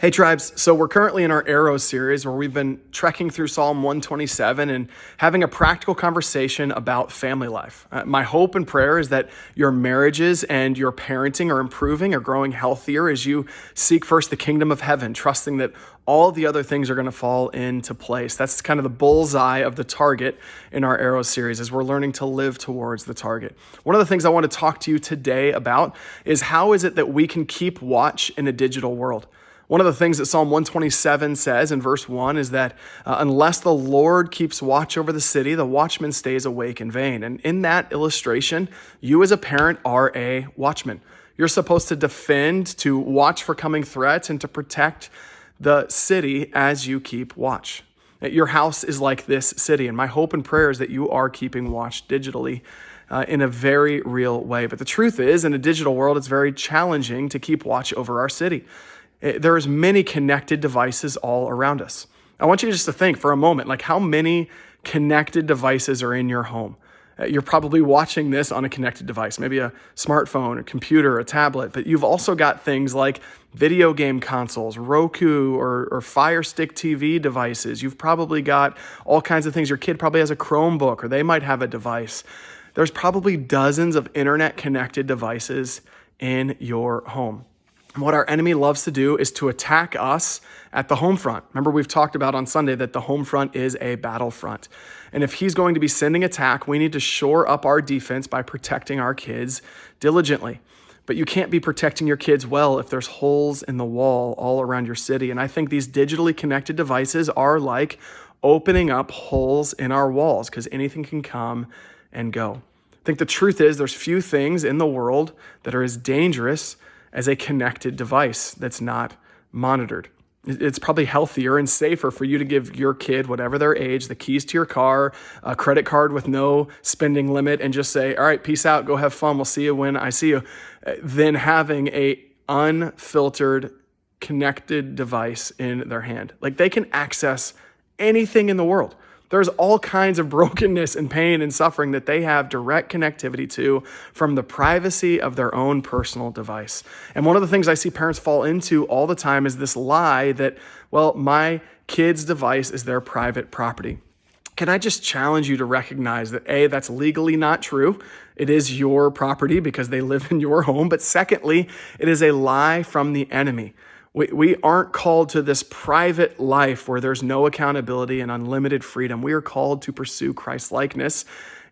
Hey Tribes, so we're currently in our Arrow series where we've been trekking through Psalm 127 and having a practical conversation about family life. My hope and prayer is that your marriages and your parenting are improving or growing healthier as you seek first the kingdom of heaven, trusting that all the other things are going to fall into place. That's kind of the bullseye of the target in our Arrow series as we're learning to live towards the target. One of the things I want to talk to you today about is how is it that we can keep watch in a digital world? One of the things that Psalm 127 says in verse 1 is that unless the Lord keeps watch over the city, the watchman stays awake in vain. And in that illustration, you as a parent are a watchman. You're supposed to defend, to watch for coming threats, and to protect the city as you keep watch. Your house is like this city, and my hope and prayer is that you are keeping watch digitally in a very real way. But the truth is, in a digital world, it's very challenging to keep watch over our city. There's many connected devices all around us. I want you just to think for a moment, like how many connected devices are in your home? You're probably watching this on a connected device, maybe a smartphone, a computer, a tablet, but you've also got things like video game consoles, Roku or Fire Stick TV devices. You've probably got all kinds of things. Your kid probably has a Chromebook or they might have a device. There's probably dozens of internet connected devices in your home. And what our enemy loves to do is to attack us at the home front. Remember, we've talked about on Sunday that the home front is a battlefront. And if he's going to be sending attack, we need to shore up our defense by protecting our kids diligently. But you can't be protecting your kids well if there's holes in the wall all around your city. And I think these digitally connected devices are like opening up holes in our walls because anything can come and go. I think the truth is there's few things in the world that are as dangerous as a connected device that's not monitored. It's probably healthier and safer for you to give your kid, whatever their age, the keys to your car, a credit card with no spending limit, and just say, all right, peace out, go have fun, we'll see you when I see you, than having a unfiltered, connected device in their hand. Like they can access anything in the world. There's all kinds of brokenness and pain and suffering that they have direct connectivity to from the privacy of their own personal device. And one of the things I see parents fall into all the time is this lie that, well, my kid's device is their private property. Can I just challenge you to recognize that A, that's legally not true. It is your property because they live in your home. But secondly, it is a lie from the enemy. We aren't called to this private life where there's no accountability and unlimited freedom. We are called to pursue Christ-likeness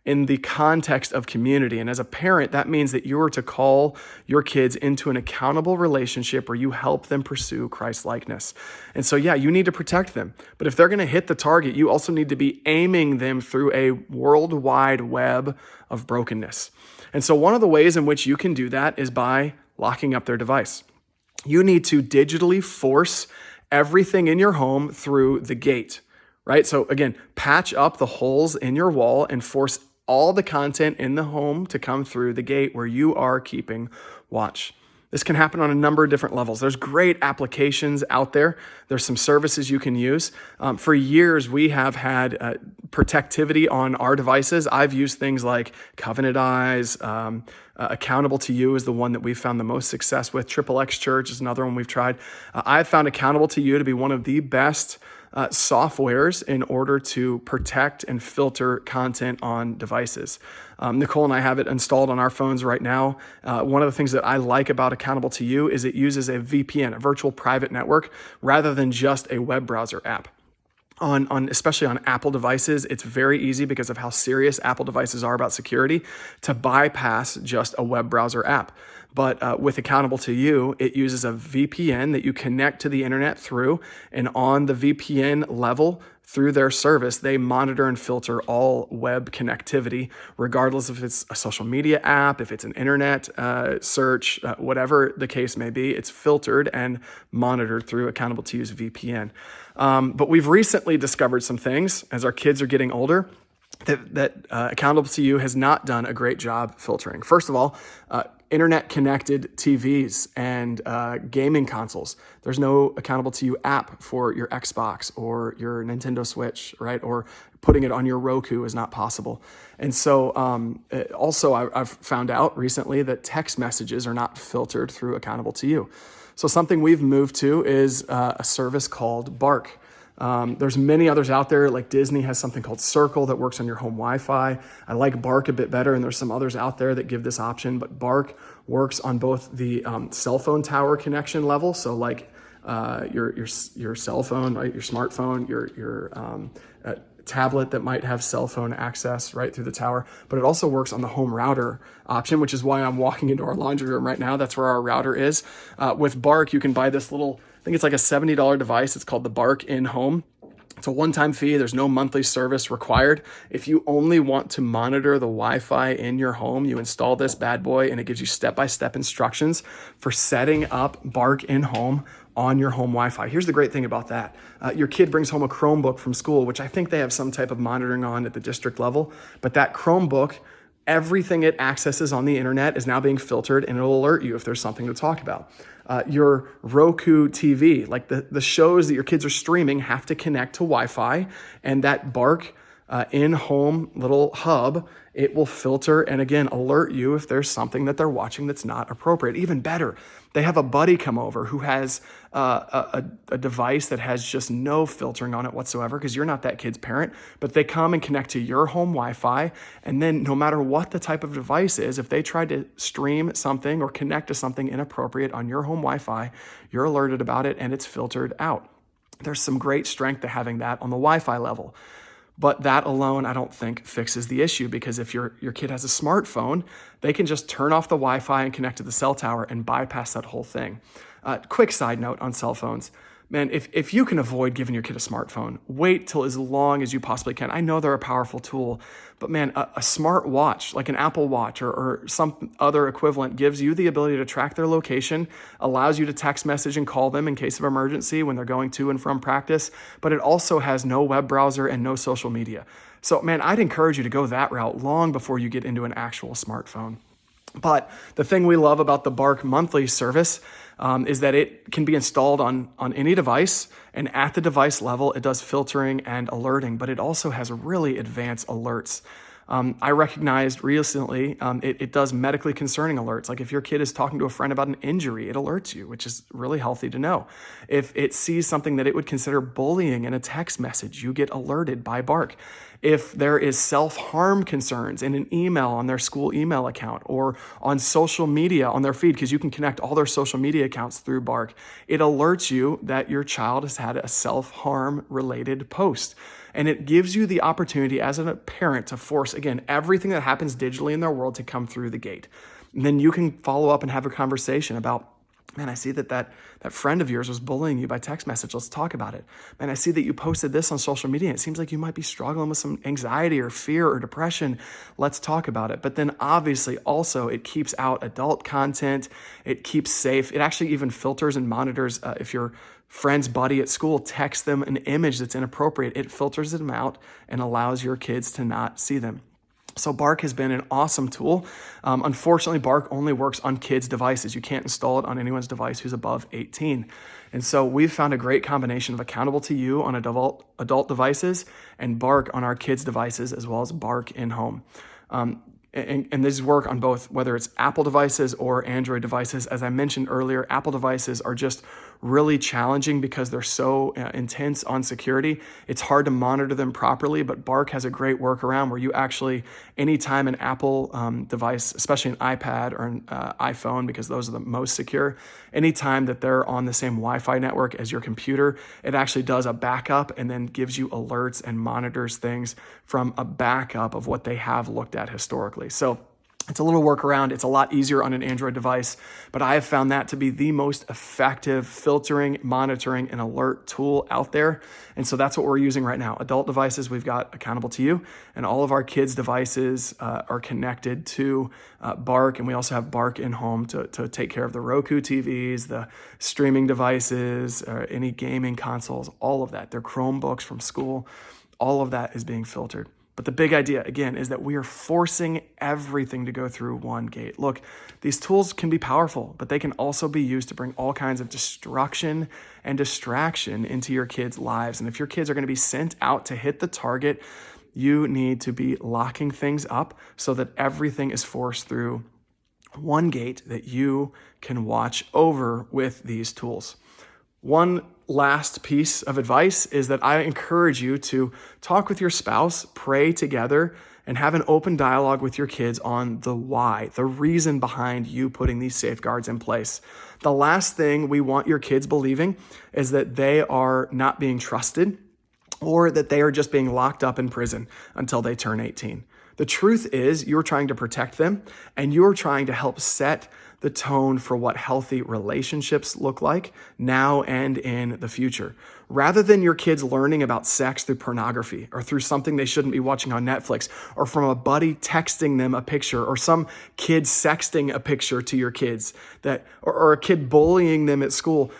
in the context of community. And as a parent, that means that you are to call your kids into an accountable relationship where you help them pursue Christ-likeness. And so, yeah, you need to protect them. But if they're going to hit the target, you also need to be aiming them through a worldwide web of brokenness. And so one of the ways in which you can do that is by locking up their device. You need to digitally force everything in your home through the gate, right? So again, patch up the holes in your wall and force all the content in the home to come through the gate where you are keeping watch. This can happen on a number of different levels. There's great applications out there. There's some services you can use. For years, we have had protectivity on our devices. I've used things like Covenant Eyes. Accountable to You is the one that we've found the most success with. XXX Church is another one we've tried. I've found Accountable to You to be one of the best softwares in order to protect and filter content on devices. Nicole and I have it installed on our phones right now. One of the things that I like about Accountable to You is it uses a VPN, a virtual private network, rather than just a web browser app. Especially on Apple devices, it's very easy because of how serious Apple devices are about security to bypass just a web browser app. But with Accountable to You, it uses a VPN that you connect to the internet through, and on the VPN level, through their service, they monitor and filter all web connectivity, regardless if it's a social media app, if it's an internet search, whatever the case may be, it's filtered and monitored through Accountable to You's VPN. But we've recently discovered some things as our kids are getting older that Accountable to You has not done a great job filtering. First of all, internet-connected TVs and gaming consoles. There's no Accountable to You app for your Xbox or your Nintendo Switch, right? Or putting it on your Roku is not possible. And so also I've found out recently that text messages are not filtered through Accountable to You. So something we've moved to is a service called Bark. There's many others out there, like Disney has something called Circle that works on your home Wi-Fi. I like Bark a bit better, and there's some others out there that give this option, but Bark works on both the cell phone tower connection level, so like your cell phone, right, your smartphone, your tablet that might have cell phone access right through the tower, but it also works on the home router option, which is why I'm walking into our laundry room right now. That's where our router is. With Bark, you can buy this little, I think it's like a $70 device. It's called the Bark In-Home. It's a one-time fee. There's no monthly service required. If you only want to monitor the Wi-Fi in your home, you install this bad boy and it gives you step-by-step instructions for setting up Bark In-Home on your home Wi-Fi. Here's the great thing about that. Your kid brings home a Chromebook from school, which I think they have some type of monitoring on at the district level, but that Chromebook, everything it accesses on the internet is now being filtered and it'll alert you if there's something to talk about. Your Roku TV, like the shows that your kids are streaming have to connect to Wi-Fi, and that Bark in-home little hub, it will filter and again alert you if there's something that they're watching that's not appropriate. Even better, they have a buddy come over who has a device that has just no filtering on it whatsoever because you're not that kid's parent, but they come and connect to your home Wi-Fi, and then no matter what the type of device is, if they try to stream something or connect to something inappropriate on your home Wi-Fi, you're alerted about it and it's filtered out. There's some great strength to having that on the Wi-Fi level. But that alone, I don't think fixes the issue, because if your kid has a smartphone, they can just turn off the Wi-Fi and connect to the cell tower and bypass that whole thing. Quick side note on cell phones. Man, if you can avoid giving your kid a smartphone, wait till as long as you possibly can. I know they're a powerful tool, but man, a smart watch, like an Apple Watch or some other equivalent, gives you the ability to track their location, allows you to text message and call them in case of emergency when they're going to and from practice, but it also has no web browser and no social media. So man, I'd encourage you to go that route long before you get into an actual smartphone. But the thing we love about the Bark monthly service is that it can be installed on any device, and at the device level, it does filtering and alerting, but it also has really advanced alerts. I recognized recently it does medically concerning alerts. Like if your kid is talking to a friend about an injury, it alerts you, which is really healthy to know. If it sees something that it would consider bullying in a text message, you get alerted by Bark. If there is self-harm concerns in an email on their school email account or on social media on their feed, because you can connect all their social media accounts through Bark, it alerts you that your child has had a self-harm related post. And it gives you the opportunity as a parent to force, again, everything that happens digitally in their world to come through the gate. And then you can follow up and have a conversation about, man, I see that friend of yours was bullying you by text message. Let's talk about it. Man, I see that you posted this on social media. It seems like you might be struggling with some anxiety or fear or depression. Let's talk about it. But then obviously also it keeps out adult content. It keeps safe. It actually even filters and monitors if your friend's buddy at school texts them an image that's inappropriate. It filters them out and allows your kids to not see them. So Bark has been an awesome tool. Unfortunately, Bark only works on kids' devices. You can't install it on anyone's device who's above 18. And so we've found a great combination of Accountable to You on adult devices and Bark on our kids' devices, as well as Bark in-home. And these work on both, whether it's Apple devices or Android devices. As I mentioned earlier, Apple devices are just really challenging because they're so intense on security. It's hard to monitor them properly, but Bark has a great workaround where you actually, anytime an Apple device, especially an iPad or an iPhone, because those are the most secure, anytime that they're on the same Wi-Fi network as your computer, it actually does a backup and then gives you alerts and monitors things from a backup of what they have looked at historically. So it's a little workaround. It's a lot easier on an Android device, but I have found that to be the most effective filtering, monitoring, and alert tool out there. And so that's what we're using right now. Adult devices, we've got Accountable to You, and all of our kids' devices are connected to Bark, and we also have Bark in-home to take care of the Roku TVs, the streaming devices, any gaming consoles, all of that. Their Chromebooks from school, all of that is being filtered. But the big idea, again, is that we are forcing everything to go through one gate. Look, these tools can be powerful, but they can also be used to bring all kinds of destruction and distraction into your kids' lives. And if your kids are going to be sent out to hit the target, you need to be locking things up so that everything is forced through one gate that you can watch over with these tools. One last piece of advice is that I encourage you to talk with your spouse, pray together, and have an open dialogue with your kids on the why, the reason behind you putting these safeguards in place. The last thing we want your kids believing is that they are not being trusted or that they are just being locked up in prison until they turn 18. The truth is you're trying to protect them and you're trying to help set the tone for what healthy relationships look like now and in the future. Rather than your kids learning about sex through pornography or through something they shouldn't be watching on Netflix or from a buddy texting them a picture or some kid sexting a picture to your kids or a kid bullying them at school,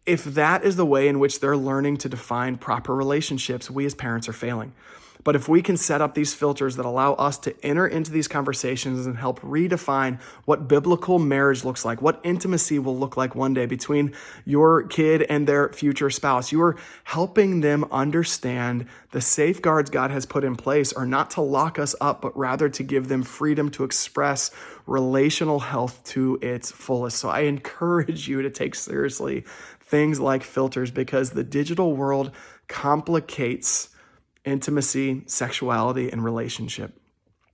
if that is the way in which they're learning to define proper relationships, we as parents are failing. But if we can set up these filters that allow us to enter into these conversations and help redefine what biblical marriage looks like, what intimacy will look like one day between your kid and their future spouse, you are helping them understand the safeguards God has put in place are not to lock us up, but rather to give them freedom to express relational health to its fullest. So I encourage you to take seriously things like filters because the digital world complicates intimacy, sexuality, and relationship.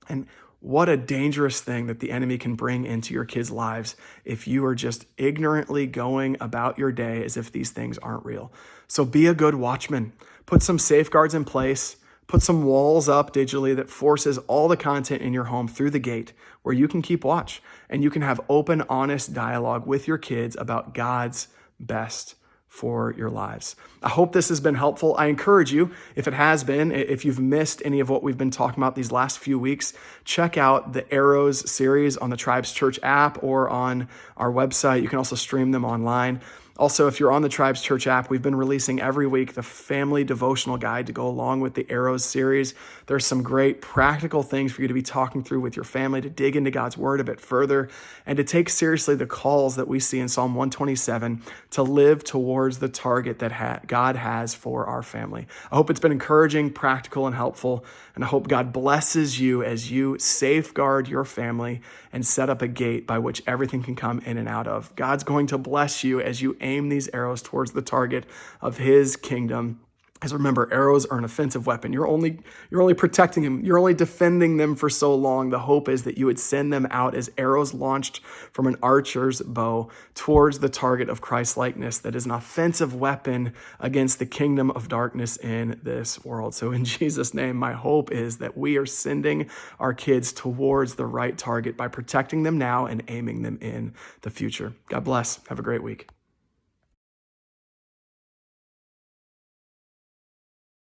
And what a dangerous thing that the enemy can bring into your kids' lives if you are just ignorantly going about your day as if these things aren't real. So be a good watchman. Put some safeguards in place. Put some walls up digitally that forces all the content in your home through the gate where you can keep watch and you can have open, honest dialogue with your kids about God's best for your lives. I hope this has been helpful. I encourage you, if it has been, if you've missed any of what we've been talking about these last few weeks, check out the Arrows series on the Tribes Church app or on our website. You can also stream them online. Also, if you're on the Tribes Church app, we've been releasing every week the family devotional guide to go along with the Arrows series. There's some great practical things for you to be talking through with your family to dig into God's word a bit further and to take seriously the calls that we see in Psalm 127 to live towards the target that God has for our family. I hope it's been encouraging, practical, and helpful, and I hope God blesses you as you safeguard your family and set up a gate by which everything can come in and out of. God's going to bless you as you aim these arrows towards the target of his kingdom. Because remember, arrows are an offensive weapon. You're only protecting them. You're only defending them for so long. The hope is that you would send them out as arrows launched from an archer's bow towards the target of Christ-likeness that is an offensive weapon against the kingdom of darkness in this world. So in Jesus' name, my hope is that we are sending our kids towards the right target by protecting them now and aiming them in the future. God bless. Have a great week.